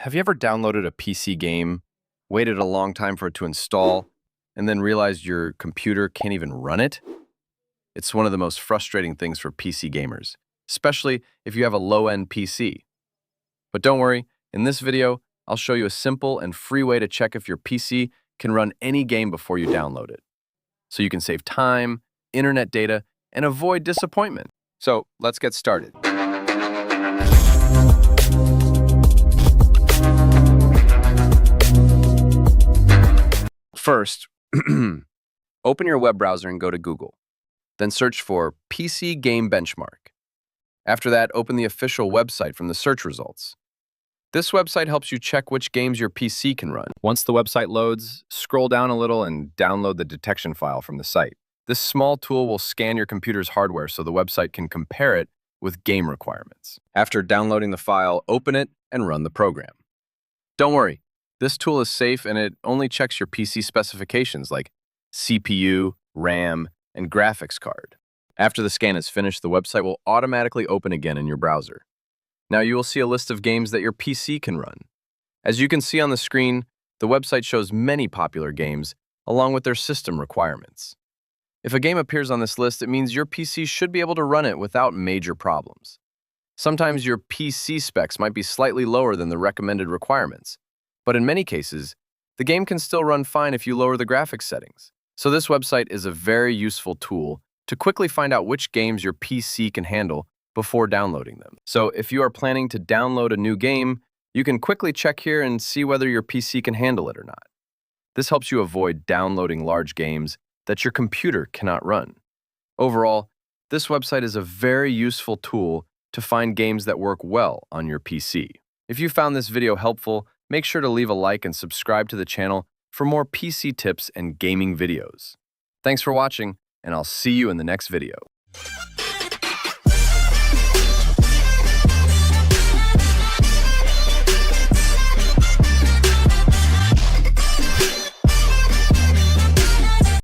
Have you ever downloaded a PC game, waited a long time for it to install, and then realized your computer can't even run it? It's one of the most frustrating things for PC gamers, especially if you have a low-end PC. But don't worry, in this video, I'll show you a simple and free way to check if your PC can run any game before you download it, so you can save time, internet data, and avoid disappointment. So let's get started. First, open your web browser and go to Google. Then search for PC Game Benchmark. After that, open the official website from the search results. This website helps you check which games your PC can run. Once the website loads, scroll down a little and download the detection file from the site. This small tool will scan your computer's hardware so the website can compare it with game requirements. After downloading the file, open it and run the program. Don't worry. This tool is safe and it only checks your PC specifications like CPU, RAM, and graphics card. After the scan is finished, the website will automatically open again in your browser. Now you will see a list of games that your PC can run. As you can see on the screen, the website shows many popular games along with their system requirements. If a game appears on this list, it means your PC should be able to run it without major problems. Sometimes your PC specs might be slightly lower than the recommended requirements, but in many cases, the game can still run fine if you lower the graphics settings. So this website is a very useful tool to quickly find out which games your PC can handle before downloading them. So if you are planning to download a new game, you can quickly check here and see whether your PC can handle it or not. This helps you avoid downloading large games that your computer cannot run. Overall, this website is a very useful tool to find games that work well on your PC. If you found this video helpful, make sure to leave a like and subscribe to the channel for more PC tips and gaming videos. Thanks for watching, and I'll see you in the next video.